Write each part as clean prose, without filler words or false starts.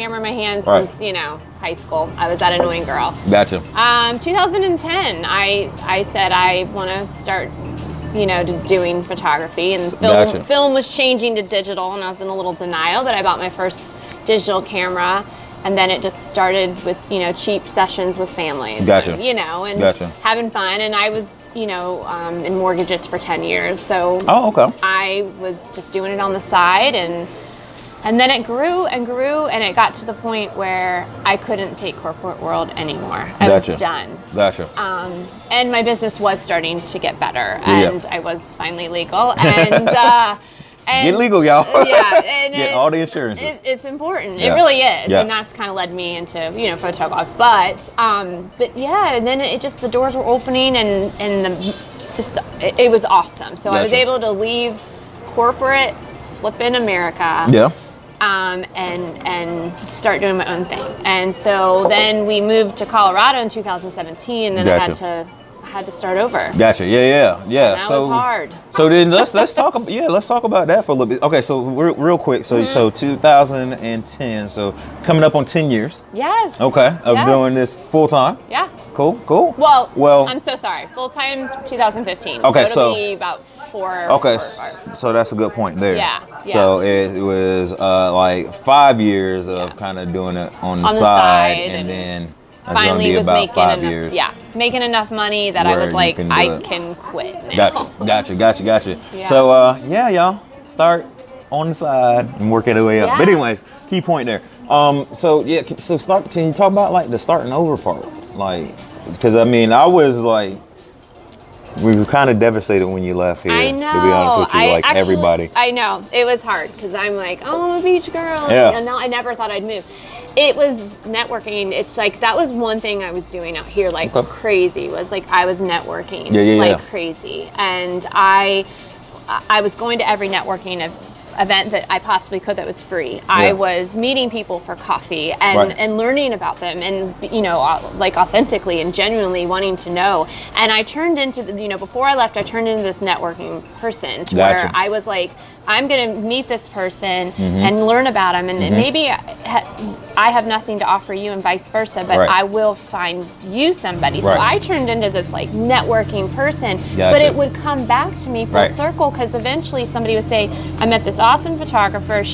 camera in my hand Right. since, you know, high school. I was that annoying girl. Gotcha. 2010, I said I want to start, you know, doing photography, and Gotcha. film was changing to digital, and I was in a little denial that I bought my first digital camera. And then it just started with, you know, cheap sessions with families. Gotcha. And, you know, and Gotcha. having fun. And I was, you know, in mortgages for 10 years. So Oh, okay. I was just doing it on the side. And then it grew and grew. And it got to the point where I couldn't take corporate world anymore. I was done. Gotcha. And my business was starting to get better. Yeah. And I was finally legal. And Get legal, y'all. Yeah, and get all the insurances. It's important. Yeah. It really is, Yeah. and that's kind of led me into, you know, photography. But yeah, and then it just, the doors were opening, and it was awesome. So I was Gotcha. able to leave corporate, flip in America. Yeah. And start doing my own thing. And so then we moved to Colorado in 2017, and then Gotcha. I had to start over. Gotcha. Yeah. And that was hard. So then let's talk about that for a little bit. Okay, so real quick. So 2010. So coming up on 10 years. Yes. Okay, of Yes. doing this full time. Yeah. Cool. Well, I'm so sorry. Full time 2015. Okay, so it'll be about four. Okay, 4 or 5. so that's a good point there. Yeah. So it was like 5 years of kind of doing it on the side, and then it's finally gonna be was about making 5 enough, years. making enough money that I Where was you like, can do I it. can quit now. Gotcha. Yeah. So y'all start on the side and work your way up. Yeah. But anyways, key point there. So can you talk about like the starting over part? Like, because I mean, I was like, we were kind of devastated when you left here. I know. To be honest with you, everybody. I know. It was hard because I'm like, oh, I'm a beach girl. Yeah. And I never thought I'd move. It was networking. It's like, that was one thing I was doing out here like crazy, was like I was networking like crazy. And I was going to every networking event that I possibly could that was free. Yeah. I was meeting people for coffee and learning about them, and, you know, like authentically and genuinely wanting to know. And I turned into, you know, before I left, I turned into this networking person to where I was like, I'm going to meet this person and learn about them, and maybe I have nothing to offer you and vice versa, but I will find you somebody. So I turned into this like networking person, but it would come back to me full circle, because eventually somebody would say, I met this awesome photographer,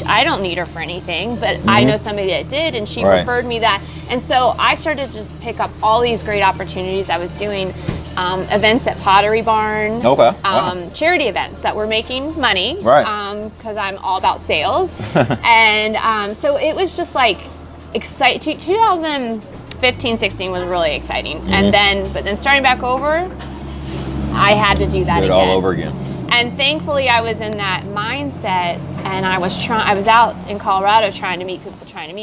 I don't need her for anything, but I know somebody that did, and she referred me that. And so I started to just pick up all these great opportunities. I was doing events at Pottery Barn, charity events that were making money, because I'm all about sales. And so it was just like exciting. 2015-16 was really exciting. And then starting back over, I had to do that again. All over again. And thankfully I was in that mindset, and I was out in Colorado trying to meet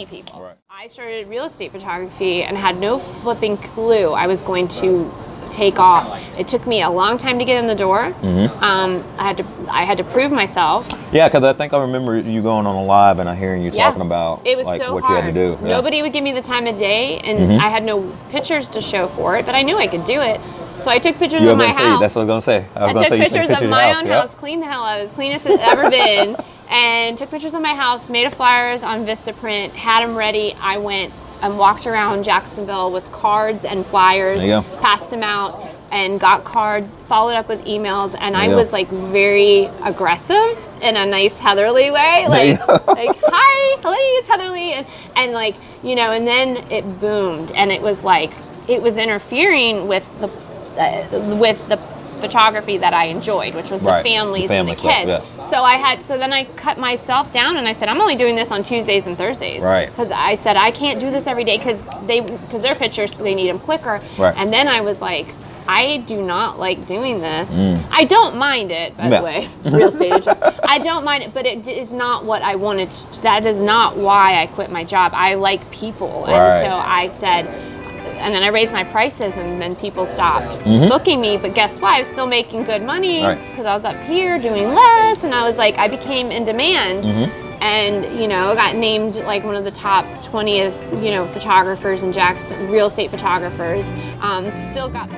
people. Right. I started real estate photography and had no flipping clue I was going to take off. It took me a long time to get in the door. I had to prove myself. Yeah, because I think I remember you going on a live and I hearing you talking about it was like so what hard. you had to do. Nobody would give me the time of day, and I had no pictures to show for it, but I knew I could do it. So I took pictures of my house. That's what I was going to say. I took pictures of my own house, cleaned the hell out. It was cleanest it's ever been, and took pictures of my house, made flyers on Vistaprint, had them ready. I went and walked around Jacksonville with cards and flyers, passed them out, and got cards, followed up with emails, and I was like very aggressive in a nice Heatherley way, like hi, hello, it's Heatherley, and like, you know, and then it boomed, and it was like, it was interfering with the photography that I enjoyed, which was the families and the kids. So then I cut myself down, and I said, I'm only doing this on Tuesdays and Thursdays. Because I said, I can't do this every day, because their pictures, they need them quicker. And then I was like, I do not like doing this. I don't mind it, by the way, real estate agent. I don't mind it, but it is not what I wanted. That is not why I quit my job. I like people. And so I said, and then I raised my prices, and then people stopped booking me. But guess what? I was still making good money, because I was up here doing less, and I was like, I became in demand. And, you know, got named like one of the top 20th, you know, photographers in Jackson, real estate photographers. Still got